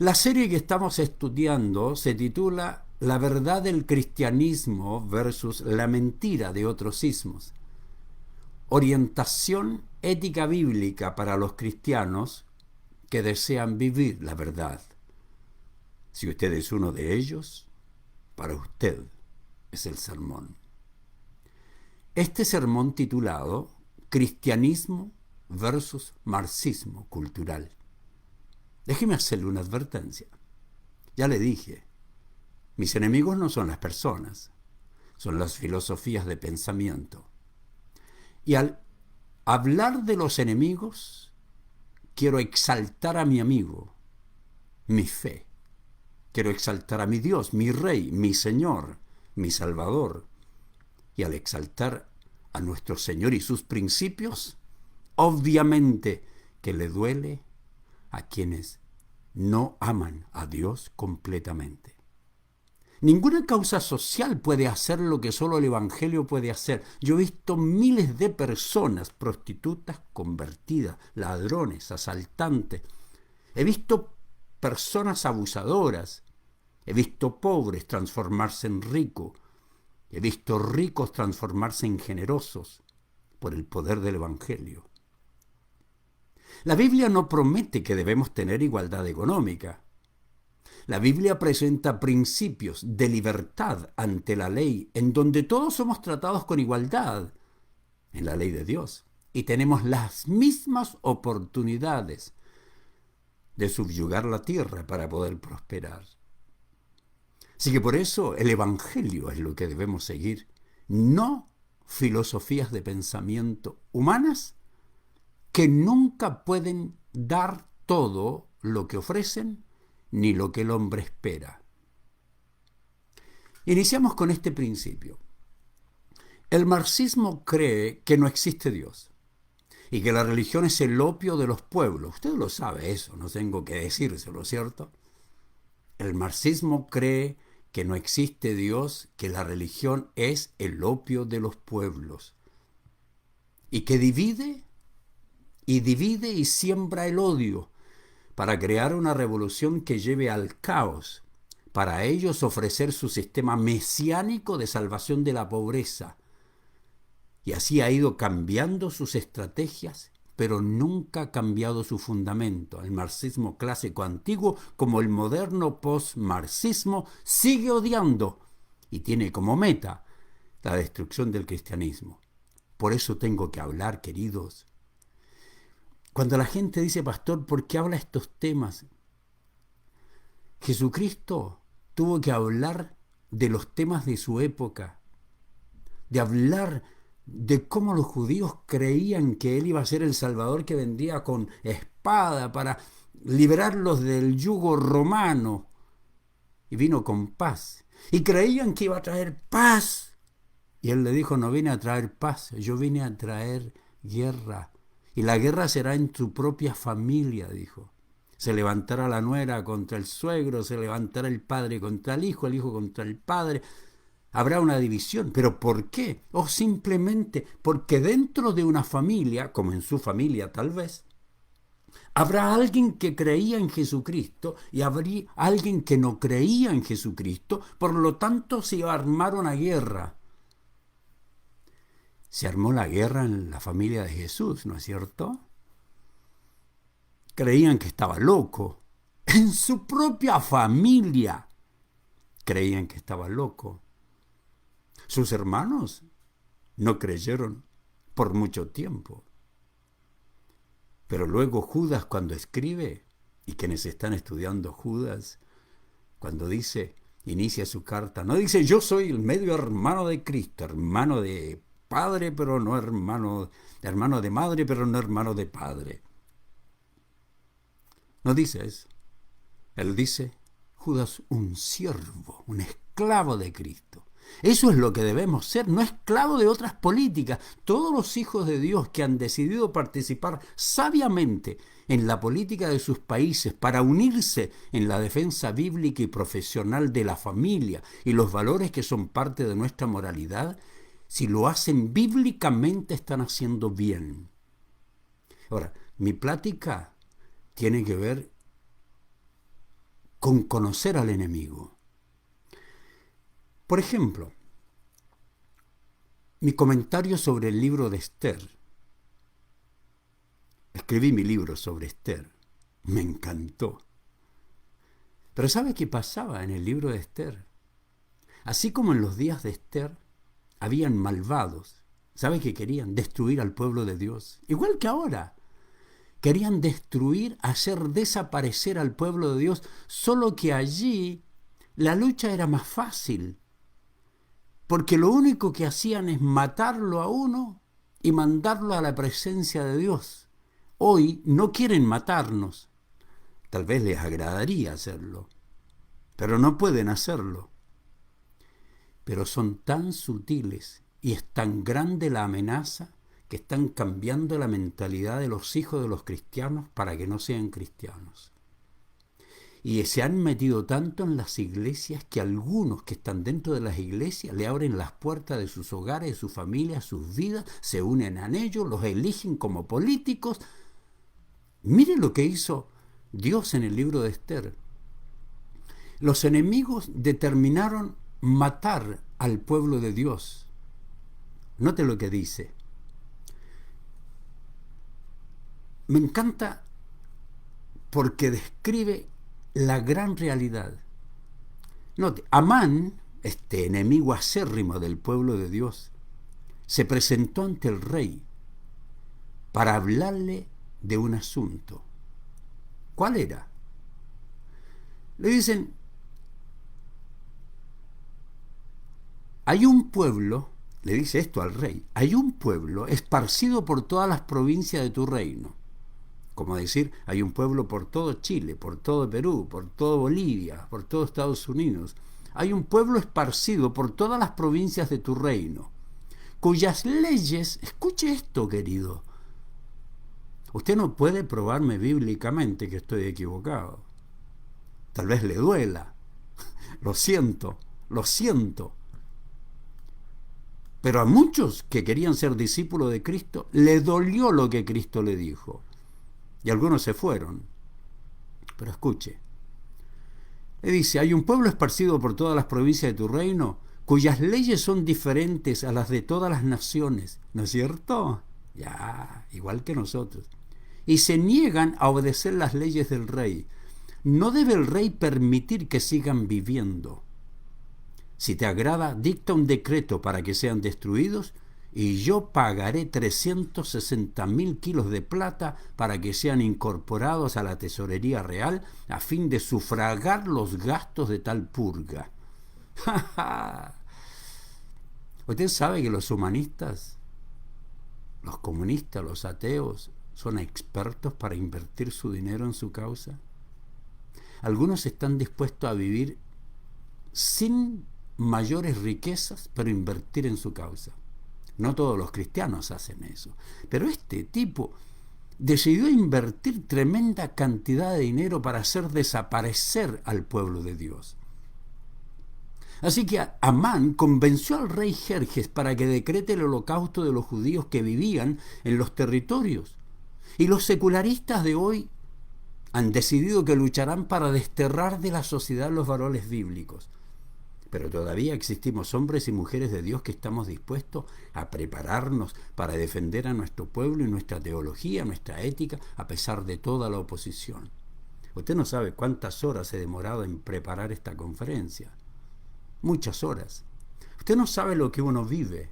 La serie que estamos estudiando se titula La verdad del cristianismo versus la mentira de otros ismos. Orientación ética bíblica para los cristianos que desean vivir la verdad. Si usted es uno de ellos, para usted es el sermón. Este sermón titulado Cristianismo versus marxismo cultural. Déjeme hacerle una advertencia. Ya le dije, mis enemigos no son las personas, son las filosofías de pensamiento. Y al hablar de los enemigos, quiero exaltar a mi amigo, mi fe. Quiero exaltar a mi Dios, mi Rey, mi Señor, mi Salvador. Y al exaltar a nuestro Señor y sus principios, obviamente que le duele a quienes no aman a Dios completamente. Ninguna causa social puede hacer lo que solo el Evangelio puede hacer. Yo he visto miles de personas, prostitutas convertidas, ladrones, asaltantes. He visto personas abusadoras. He visto pobres transformarse en ricos. He visto ricos transformarse en generosos por el poder del Evangelio. La Biblia no promete que debemos tener igualdad económica. La Biblia presenta principios de libertad ante la ley, en donde todos somos tratados con igualdad en la ley de Dios y tenemos las mismas oportunidades de subyugar la tierra para poder prosperar. Así que por eso el Evangelio es lo que debemos seguir, no filosofías de pensamiento humanas que nunca pueden dar todo lo que ofrecen ni lo que el hombre espera. Iniciamos con este principio. El marxismo cree que no existe Dios y que la religión es el opio de los pueblos. Usted lo sabe eso, no tengo que decírselo, ¿cierto? El marxismo cree que no existe Dios, que la religión es el opio de los pueblos y que divide y siembra el odio para crear una revolución que lleve al caos, para ellos ofrecer su sistema mesiánico de salvación de la pobreza. Y así ha ido cambiando sus estrategias, pero nunca ha cambiado su fundamento. El marxismo clásico antiguo, como el moderno post-marxismo, sigue odiando y tiene como meta la destrucción del cristianismo. Por eso tengo que hablar, queridos. Cuando la gente dice, pastor, ¿por qué habla estos temas? Jesucristo tuvo que hablar de los temas de su época, de hablar de cómo los judíos creían que él iba a ser el Salvador que vendría con espada para liberarlos del yugo romano. Y vino con paz. Y creían que iba a traer paz. Y él le dijo, no vine a traer paz, yo vine a traer guerra. Y la guerra será en tu propia familia, dijo. Se levantará la nuera contra el suegro, se levantará el padre contra el hijo contra el padre. Habrá una división. ¿Pero por qué? O simplemente porque dentro de una familia, como en su familia tal vez, habrá alguien que creía en Jesucristo y habría alguien que no creía en Jesucristo. Por lo tanto, se iba a armar una guerra. Se armó la guerra en la familia de Jesús, ¿no es cierto? Creían que estaba loco. En su propia familia creían que estaba loco. Sus hermanos no creyeron por mucho tiempo. Pero luego Judas, cuando escribe, y quienes están estudiando Judas, cuando dice, inicia su carta, no dice yo soy el medio hermano de Cristo, hermano de padre, pero no hermano de madre, pero no hermano de padre. No dice eso. Él dice, Judas, un siervo, un esclavo de Cristo. Eso es lo que debemos ser, no esclavo de otras políticas. Todos los hijos de Dios que han decidido participar sabiamente en la política de sus países para unirse en la defensa bíblica y profesional de la familia y los valores que son parte de nuestra moralidad, si lo hacen bíblicamente están haciendo bien. Ahora, mi plática tiene que ver con conocer al enemigo. Por ejemplo, mi comentario sobre el libro de Esther. Escribí mi libro sobre Esther. Me encantó. Pero ¿sabe qué pasaba en el libro de Esther? Así como en los días de Esther, habían malvados. ¿Sabe qué querían? Destruir al pueblo de Dios. Igual que ahora. Querían destruir, hacer desaparecer al pueblo de Dios, solo que allí la lucha era más fácil, porque lo único que hacían es matarlo a uno y mandarlo a la presencia de Dios. Hoy no quieren matarnos. Tal vez les agradaría hacerlo, pero no pueden hacerlo. Pero son tan sutiles y es tan grande la amenaza que están cambiando la mentalidad de los hijos de los cristianos para que no sean cristianos. Y se han metido tanto en las iglesias que algunos que están dentro de las iglesias le abren las puertas de sus hogares, de sus familias, sus vidas, se unen a ellos, los eligen como políticos. Mire lo que hizo Dios en el libro de Esther. Los enemigos determinaron matar al pueblo de Dios. Note lo que dice. Me encanta porque describe la gran realidad. Note, Amán, este enemigo acérrimo del pueblo de Dios, se presentó ante el rey para hablarle de un asunto. ¿Cuál era? Le dicen, hay un pueblo, le dice esto al rey, hay un pueblo esparcido por todas las provincias de tu reino. Como decir, hay un pueblo por todo Chile, por todo Perú, por todo Bolivia, por todo Estados Unidos. Hay un pueblo esparcido por todas las provincias de tu reino, cuyas leyes, escuche esto, querido, usted no puede probarme bíblicamente que estoy equivocado. Tal vez le duela. Lo siento. Pero a muchos que querían ser discípulos de Cristo, le dolió lo que Cristo le dijo. Y algunos se fueron. Pero escuche. Le dice, hay un pueblo esparcido por todas las provincias de tu reino, cuyas leyes son diferentes a las de todas las naciones. ¿No es cierto? Ya, igual que nosotros. Y se niegan a obedecer las leyes del rey. No debe el rey permitir que sigan viviendo. Si te agrada, dicta un decreto para que sean destruidos y yo pagaré 360.000 kilos de plata para que sean incorporados a la tesorería real a fin de sufragar los gastos de tal purga. Usted sabe que los humanistas, los comunistas, los ateos, son expertos para invertir su dinero en su causa. Algunos están dispuestos a vivir sin mayores riquezas, pero invertir en su causa. No todos los cristianos hacen eso. Pero este tipo decidió invertir tremenda cantidad de dinero para hacer desaparecer al pueblo de Dios. Así que Amán convenció al rey Jerjes para que decrete el holocausto de los judíos que vivían en los territorios. Y los secularistas de hoy han decidido que lucharán para desterrar de la sociedad los valores bíblicos. Pero todavía existimos hombres y mujeres de Dios que estamos dispuestos a prepararnos para defender a nuestro pueblo y nuestra teología, nuestra ética, a pesar de toda la oposición. Usted no sabe cuántas horas he demorado en preparar esta conferencia. Muchas horas. Usted no sabe lo que uno vive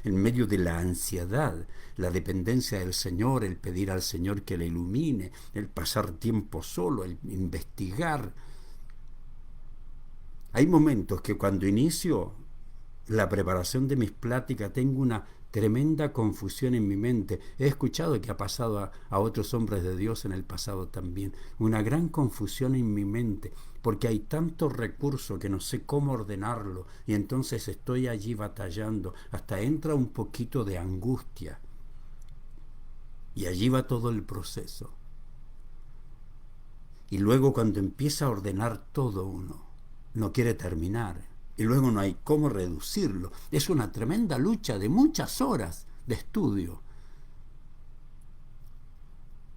en medio de la ansiedad, la dependencia del Señor, el pedir al Señor que le ilumine, el pasar tiempo solo, el investigar. Hay momentos que cuando inicio la preparación de mis pláticas tengo una tremenda confusión en mi mente. He escuchado que ha pasado a otros hombres de Dios en el pasado también. Una gran confusión en mi mente, porque hay tanto recurso que no sé cómo ordenarlo, y entonces estoy allí batallando. Hasta entra un poquito de angustia. Y allí va todo el proceso. Y luego cuando empieza a ordenar todo uno, no quiere terminar, y luego no hay cómo reducirlo. Es una tremenda lucha de muchas horas de estudio,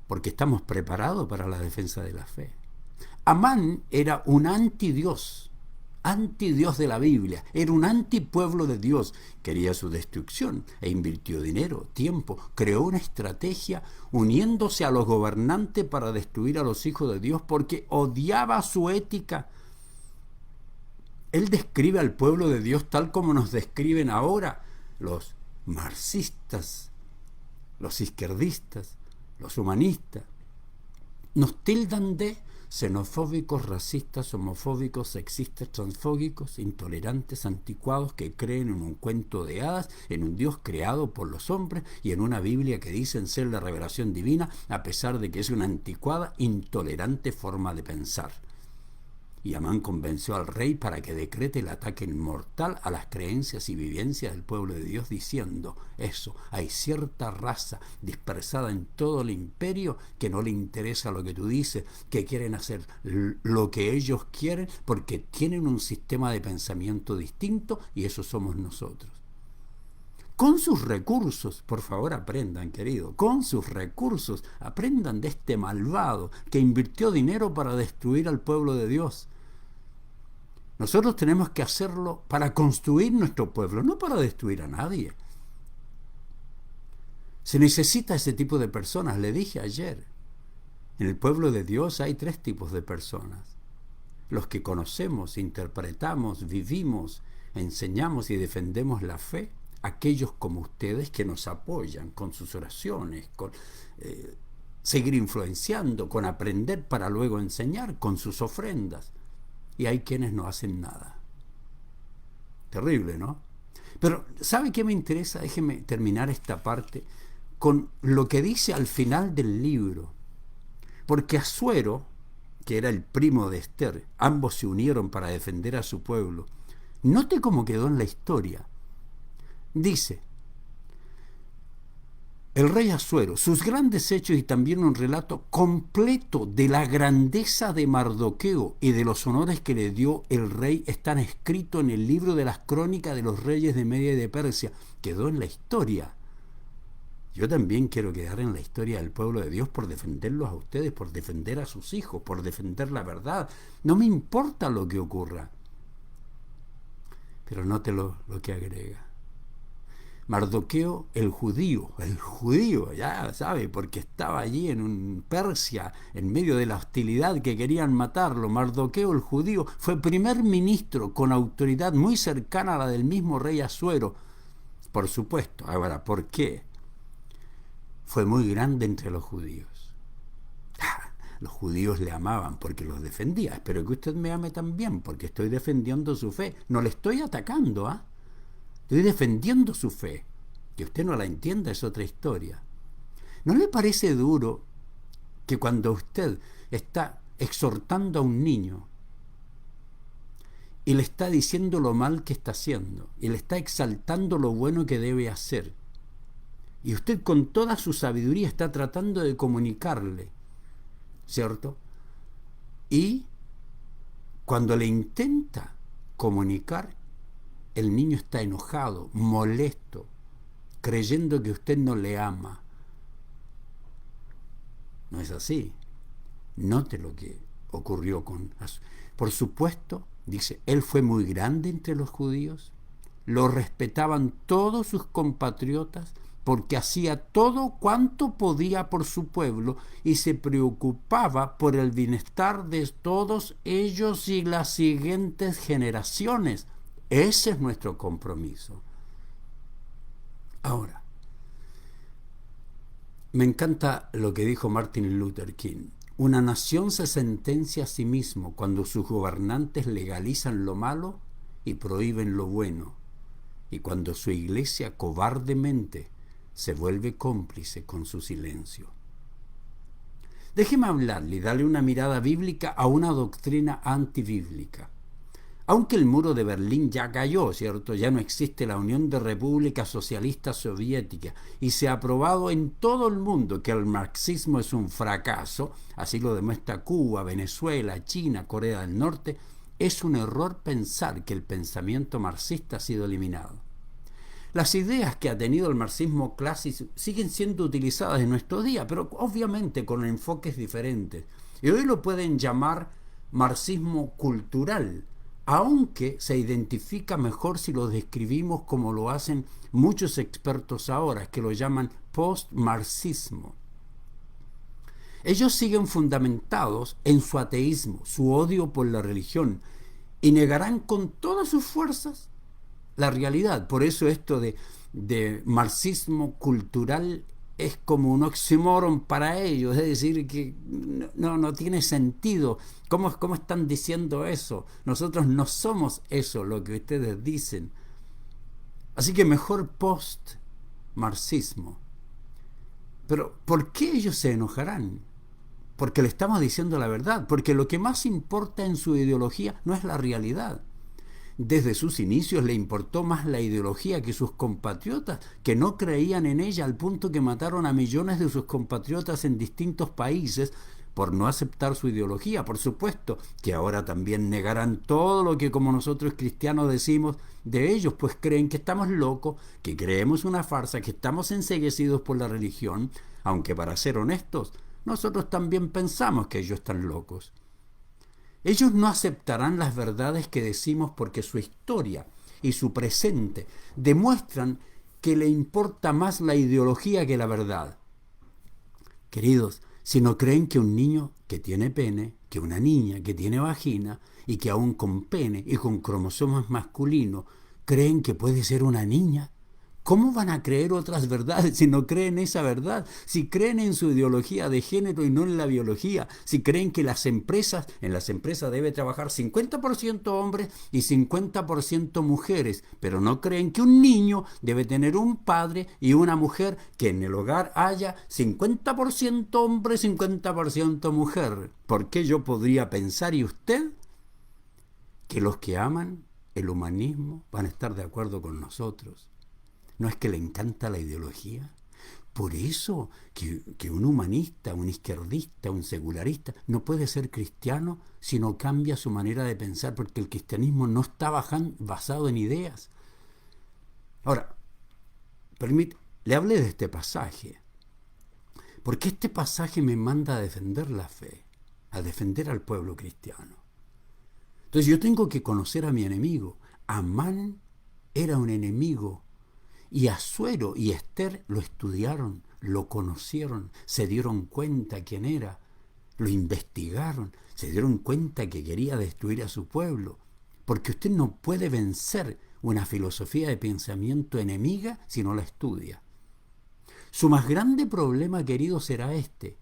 porque estamos preparados para la defensa de la fe. Amán era un antidios de la Biblia, era un antipueblo de Dios, quería su destrucción e invirtió dinero, tiempo, creó una estrategia uniéndose a los gobernantes para destruir a los hijos de Dios porque odiaba su ética. Él describe al pueblo de Dios tal como nos describen ahora los marxistas, los izquierdistas, los humanistas. Nos tildan de xenofóbicos, racistas, homofóbicos, sexistas, transfóbicos, intolerantes, anticuados, que creen en un cuento de hadas, en un Dios creado por los hombres y en una Biblia que dicen ser la revelación divina, a pesar de que es una anticuada, intolerante forma de pensar. Y Amán convenció al rey para que decrete el ataque mortal a las creencias y vivencias del pueblo de Dios, diciendo eso: hay cierta raza dispersada en todo el imperio que no le interesa lo que tú dices, que quieren hacer lo que ellos quieren porque tienen un sistema de pensamiento distinto, y eso somos nosotros. Con sus recursos, por favor aprendan, querido, con sus recursos, aprendan de este malvado que invirtió dinero para destruir al pueblo de Dios. Nosotros tenemos que hacerlo para construir nuestro pueblo, no para destruir a nadie. Se necesita ese tipo de personas, le dije ayer. En el pueblo de Dios hay 3 tipos de personas: los que conocemos, interpretamos, vivimos, enseñamos y defendemos la fe, aquellos como ustedes que nos apoyan con sus oraciones, con seguir influenciando, con aprender para luego enseñar, con sus ofrendas. Y hay quienes no hacen nada. Terrible, ¿no? Pero ¿sabe qué me interesa? Déjeme terminar esta parte con lo que dice al final del libro. Porque Asuero, que era el primo de Esther, ambos se unieron para defender a su pueblo. Note cómo quedó en la historia. Dice: el rey Asuero, sus grandes hechos y también un relato completo de la grandeza de Mardoqueo y de los honores que le dio el rey están escritos en el libro de las crónicas de los reyes de Media y de Persia. Quedó en la historia. Yo también quiero quedar en la historia del pueblo de Dios por defenderlos a ustedes, por defender a sus hijos, por defender la verdad. No me importa lo que ocurra. Pero note lo que agrega. Mardoqueo, el judío, ya sabe, porque estaba allí en Persia, en medio de la hostilidad que querían matarlo. Mardoqueo, el judío, fue primer ministro con autoridad muy cercana a la del mismo rey Asuero. Por supuesto. Ahora, ¿por qué? Fue muy grande entre los judíos. Los judíos le amaban porque los defendía. Espero que usted me ame también, porque estoy defendiendo su fe. No le estoy atacando, ¿ah? Estoy defendiendo su fe. Que usted no la entienda es otra historia. ¿No le parece duro que cuando usted está exhortando a un niño y le está diciendo lo mal que está haciendo y le está exaltando lo bueno que debe hacer, y usted con toda su sabiduría está tratando de comunicarle, ¿cierto? Y cuando le intenta comunicar, el niño está enojado, molesto, creyendo que usted no le ama? No es así. Note lo que ocurrió con... Por supuesto, dice, él fue muy grande entre los judíos, lo respetaban todos sus compatriotas, porque hacía todo cuanto podía por su pueblo y se preocupaba por el bienestar de todos ellos y las siguientes generaciones. Ese es nuestro compromiso. Ahora, me encanta lo que dijo Martin Luther King. Una nación se sentencia a sí mismo cuando sus gobernantes legalizan lo malo y prohíben lo bueno, y cuando su iglesia cobardemente se vuelve cómplice con su silencio. Déjeme hablarle y darle una mirada bíblica a una doctrina antibíblica. Aunque el muro de Berlín ya cayó, ¿cierto? Ya no existe la Unión de Repúblicas Socialistas Soviéticas y se ha probado en todo el mundo que el marxismo es un fracaso, así lo demuestra Cuba, Venezuela, China, Corea del Norte. Es un error pensar que el pensamiento marxista ha sido eliminado. Las ideas que ha tenido el marxismo clásico siguen siendo utilizadas en nuestro día, pero obviamente con enfoques diferentes. Y hoy lo pueden llamar marxismo cultural, aunque se identifica mejor si lo describimos como lo hacen muchos expertos ahora, que lo llaman post-marxismo. Ellos siguen fundamentados en su ateísmo, su odio por la religión, y negarán con todas sus fuerzas la realidad. Por eso esto de marxismo cultural es como un oxímoron para ellos, es decir, que no tiene sentido. ¿Cómo están diciendo eso? Nosotros no somos eso, lo que ustedes dicen. Así que mejor post-marxismo. Pero ¿por qué ellos se enojarán? Porque le estamos diciendo la verdad, porque lo que más importa en su ideología no es la realidad. Desde sus inicios le importó más la ideología que sus compatriotas, que no creían en ella al punto que mataron a millones de sus compatriotas en distintos países por no aceptar su ideología. Por supuesto que ahora también negarán todo lo que como nosotros cristianos decimos de ellos, pues creen que estamos locos, que creemos una farsa, que estamos enceguecidos por la religión, aunque para ser honestos, nosotros también pensamos que ellos están locos. Ellos no aceptarán las verdades que decimos porque su historia y su presente demuestran que le importa más la ideología que la verdad. Queridos, si no creen que un niño que tiene pene, que una niña que tiene vagina y que aún con pene y con cromosomas masculinos creen que puede ser una niña, ¿cómo van a creer otras verdades si no creen esa verdad? Si creen en su ideología de género y no en la biología, si creen que en las empresas debe trabajar 50% hombres y 50% mujeres, pero no creen que un niño debe tener un padre y una mujer, que en el hogar haya 50% hombre, 50% mujer. ¿Por qué yo podría pensar, y usted, que los que aman el humanismo van a estar de acuerdo con nosotros? ¿No es que le encanta la ideología? Por eso que un humanista, un izquierdista, un secularista no puede ser cristiano si no cambia su manera de pensar, porque el cristianismo no está basado en ideas. Ahora, le hablé de este pasaje, porque este pasaje me manda a defender la fe, a defender al pueblo cristiano. Entonces yo tengo que conocer a mi enemigo. Amán era un enemigo. Y Asuero y Esther lo estudiaron, lo conocieron, se dieron cuenta quién era, lo investigaron, se dieron cuenta que quería destruir a su pueblo. Porque usted no puede vencer una filosofía de pensamiento enemiga si no la estudia. Su más grande problema, querido, será este,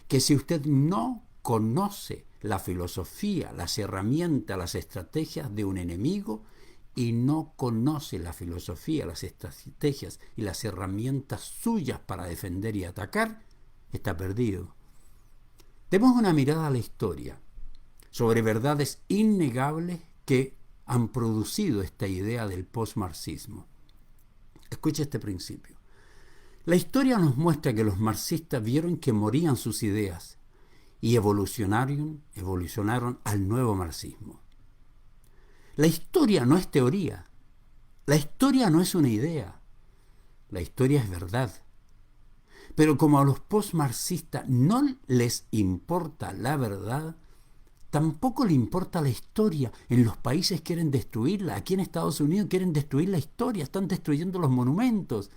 que si usted no conoce la filosofía, las herramientas, las estrategias de un enemigo, y no conoce la filosofía, las estrategias y las herramientas suyas para defender y atacar, está perdido. Demos una mirada a la historia sobre verdades innegables que han producido esta idea del postmarxismo. Escuche este principio. La historia nos muestra que los marxistas vieron que morían sus ideas y evolucionaron al nuevo marxismo. La historia no es teoría, la historia no es una idea, la historia es verdad. Pero como a los postmarxistas no les importa la verdad, tampoco le importa la historia. En los países quieren destruirla, aquí en Estados Unidos quieren destruir la historia, están destruyendo los monumentos.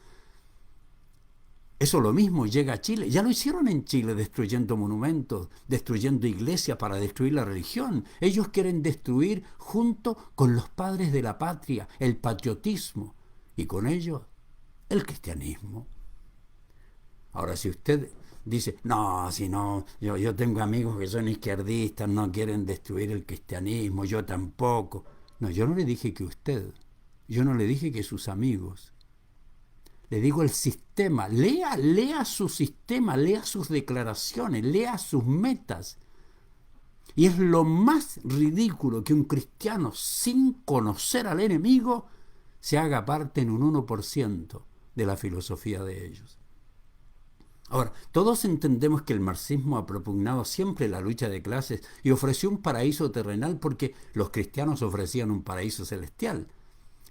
Eso lo mismo llega a Chile. Ya lo hicieron en Chile, destruyendo monumentos, destruyendo iglesias para destruir la religión. Ellos quieren destruir junto con los padres de la patria el patriotismo y con ello el cristianismo. Ahora, si usted dice, yo tengo amigos que son izquierdistas, no quieren destruir el cristianismo, yo tampoco. No, yo no le dije que usted, yo no le dije que sus amigos. Le digo el sistema, lea su sistema, lea sus declaraciones, lea sus metas. Y es lo más ridículo que un cristiano, sin conocer al enemigo, se haga parte en un 1% de la filosofía de ellos. Ahora, todos entendemos que el marxismo ha propugnado siempre la lucha de clases y ofreció un paraíso terrenal porque los cristianos ofrecían un paraíso celestial.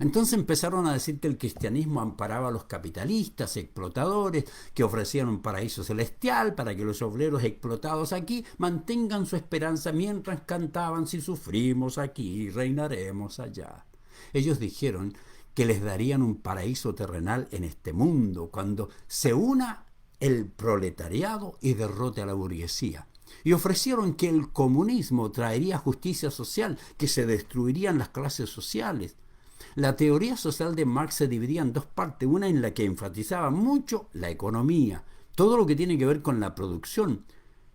Entonces empezaron a decir que el cristianismo amparaba a los capitalistas, explotadores, que ofrecían un paraíso celestial para que los obreros explotados aquí mantengan su esperanza mientras cantaban: si sufrimos aquí, reinaremos allá. Ellos dijeron que les darían un paraíso terrenal en este mundo cuando se una el proletariado y derrote a la burguesía. Y ofrecieron que el comunismo traería justicia social, que se destruirían las clases sociales. La teoría social de Marx se dividía en dos partes, una en la que enfatizaba mucho la economía, todo lo que tiene que ver con la producción,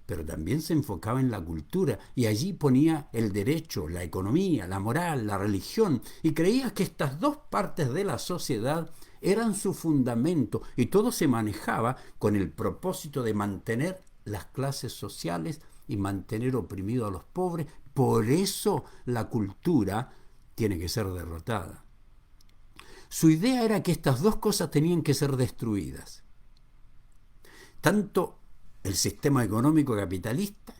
pero también se enfocaba en la cultura, y allí ponía el derecho, la economía, la moral, la religión, y creía que estas dos partes de la sociedad eran su fundamento, y todo se manejaba con el propósito de mantener las clases sociales y mantener oprimidos a los pobres. Por eso la cultura tiene que ser derrotada. Su idea era que estas dos cosas tenían que ser destruidas. Tanto el sistema económico capitalista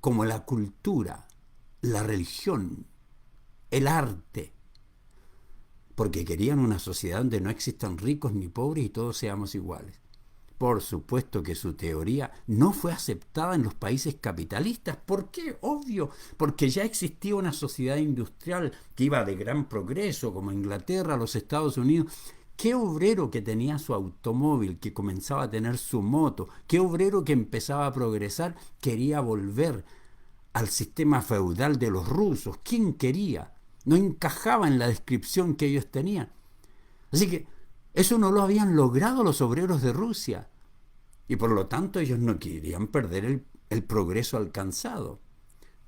como la cultura, la religión, el arte, porque querían una sociedad donde no existan ricos ni pobres y todos seamos iguales. Por supuesto que su teoría no fue aceptada en los países capitalistas. ¿Por qué? Obvio, porque ya existía una sociedad industrial que iba de gran progreso, como Inglaterra, los Estados Unidos. ¿Qué obrero que tenía su automóvil, que comenzaba a tener su moto, qué obrero que empezaba a progresar quería volver al sistema feudal de los rusos? ¿Quién quería? No encajaba en la descripción que ellos tenían. Así que eso no lo habían logrado los obreros de Rusia, y por lo tanto ellos no querían perder el progreso alcanzado.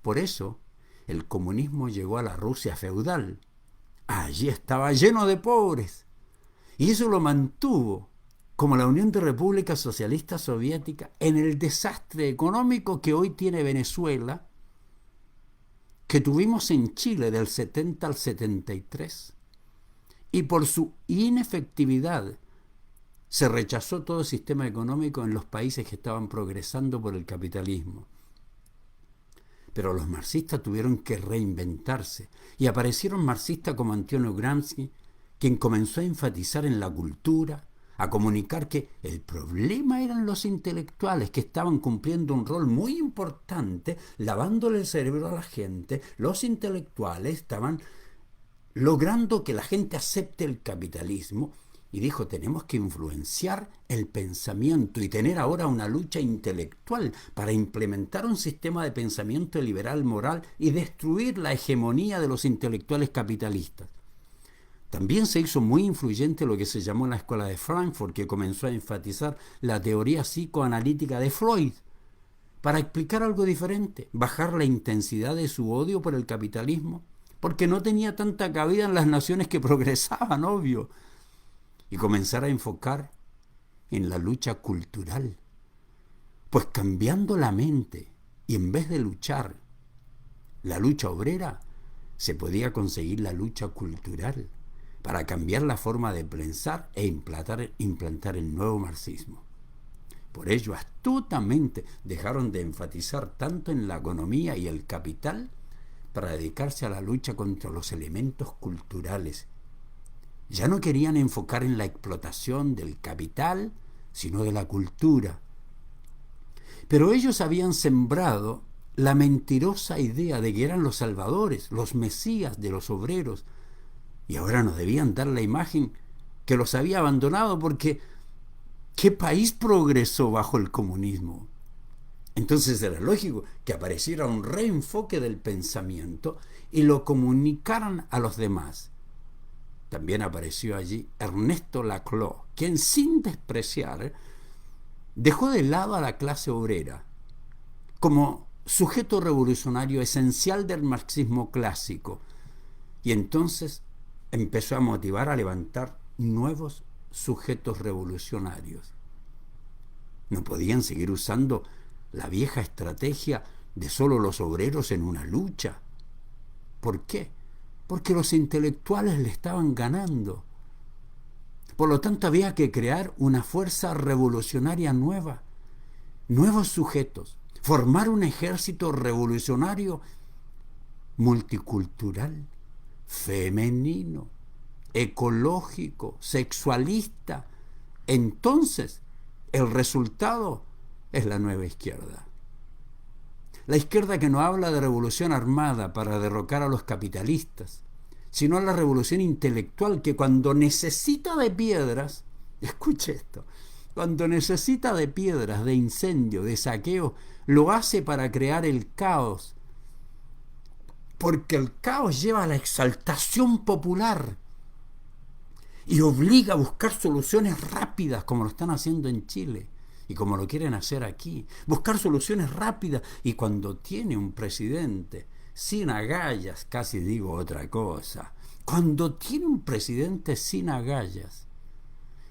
Por eso el comunismo llegó a la Rusia feudal. Allí estaba lleno de pobres, y eso lo mantuvo, como la Unión de Repúblicas Socialistas Soviéticas, en el desastre económico que hoy tiene Venezuela, que tuvimos en Chile del 70 al 73. Y por su inefectividad se rechazó todo el sistema económico en los países que estaban progresando por el capitalismo. Pero los marxistas tuvieron que reinventarse, y aparecieron marxistas como Antonio Gramsci, quien comenzó a enfatizar en la cultura, a comunicar que el problema eran los intelectuales, que estaban cumpliendo un rol muy importante, lavándole el cerebro a la gente. Los intelectuales estaban logrando que la gente acepte el capitalismo, y dijo: tenemos que influenciar el pensamiento y tener ahora una lucha intelectual para implementar un sistema de pensamiento liberal moral y destruir la hegemonía de los intelectuales capitalistas. También se hizo muy influyente lo que se llamó la Escuela de Frankfurt, que comenzó a enfatizar la teoría psicoanalítica de Freud para explicar algo diferente, bajar la intensidad de su odio por el capitalismo, porque no tenía tanta cabida en las naciones que progresaban, obvio, y comenzar a enfocar en la lucha cultural. Pues cambiando la mente, y en vez de luchar la lucha obrera, se podía conseguir la lucha cultural para cambiar la forma de pensar e implantar el nuevo marxismo. Por ello, astutamente dejaron de enfatizar tanto en la economía y el capital para dedicarse a la lucha contra los elementos culturales. Ya no querían enfocar en la explotación del capital, sino de la cultura. Pero ellos habían sembrado la mentirosa idea de que eran los salvadores, los mesías de los obreros, y ahora nos debían dar la imagen que los había abandonado, porque ¿qué país progresó bajo el comunismo? Entonces era lógico que apareciera un reenfoque del pensamiento y lo comunicaran a los demás. También apareció allí Ernesto Laclau, quien, sin despreciar, dejó de lado a la clase obrera como sujeto revolucionario esencial del marxismo clásico, y entonces empezó a motivar a levantar nuevos sujetos revolucionarios. No podían seguir usando la vieja estrategia de solo los obreros en una lucha. ¿Por qué? Porque los intelectuales le estaban ganando. Por lo tanto, había que crear una fuerza revolucionaria nueva, nuevos sujetos, formar un ejército revolucionario multicultural, femenino, ecológico, sexualista, entonces el resultado es la nueva izquierda. La izquierda que no habla de revolución armada para derrocar a los capitalistas, sino la revolución intelectual que cuando necesita de piedras, escuche esto, cuando necesita de piedras, de incendio, de saqueo, lo hace para crear el caos, porque el caos lleva a la exaltación popular y obliga a buscar soluciones rápidas, como lo están haciendo en Chile y como lo quieren hacer aquí. Buscar soluciones rápidas, y cuando tiene un presidente sin agallas, casi digo otra cosa, cuando tiene un presidente sin agallas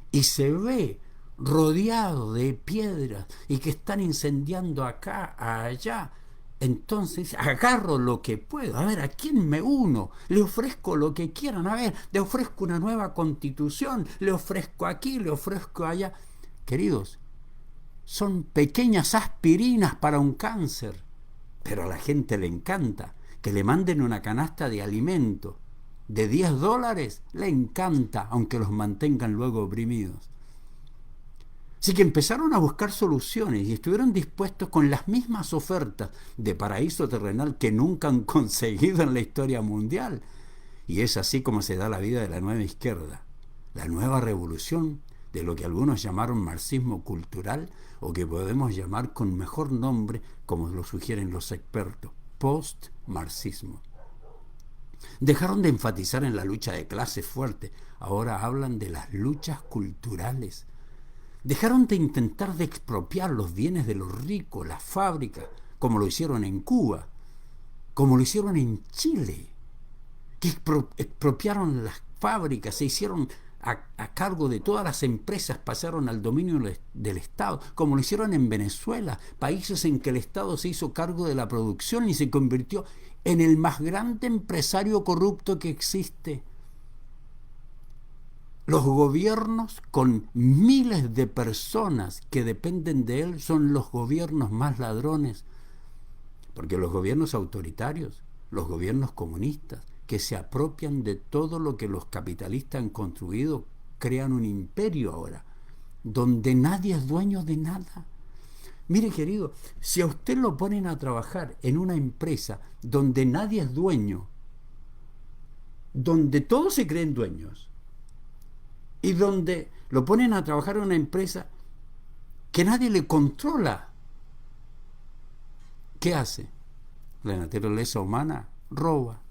y se ve rodeado de piedras y que están incendiando acá, allá, entonces agarro lo que puedo. A ver, ¿a quién me uno? Le ofrezco lo que quieran. A ver, le ofrezco una nueva constitución, le ofrezco aquí, le ofrezco allá. Queridos, son pequeñas aspirinas para un cáncer, pero a la gente le encanta. Que le manden una canasta de alimento de $10, le encanta, aunque los mantengan luego oprimidos. Así que empezaron a buscar soluciones y estuvieron dispuestos con las mismas ofertas de paraíso terrenal que nunca han conseguido en la historia mundial. Y es así como se da la vida de la nueva izquierda, la nueva revolución de lo que algunos llamaron marxismo cultural, o que podemos llamar con mejor nombre, como lo sugieren los expertos, post-marxismo. Dejaron de enfatizar en la lucha de clases fuerte, ahora hablan de las luchas culturales. Dejaron de intentar de expropiar los bienes de los ricos, las fábricas, como lo hicieron en Cuba, como lo hicieron en Chile, que expropiaron las fábricas, se hicieron a cargo de todas las empresas, pasaron al dominio del Estado, como lo hicieron en Venezuela, países en que el Estado se hizo cargo de la producción y se convirtió en el más grande empresario corrupto que existe. Los gobiernos con miles de personas que dependen de él son los gobiernos más ladrones, porque los gobiernos autoritarios, los gobiernos comunistas, que se apropian de todo lo que los capitalistas han construido, crean un imperio ahora, donde nadie es dueño de nada. Mire, querido, si a usted lo ponen a trabajar en una empresa donde nadie es dueño, donde todos se creen dueños, y donde lo ponen a trabajar en una empresa que nadie le controla, ¿qué hace? La naturaleza humana roba.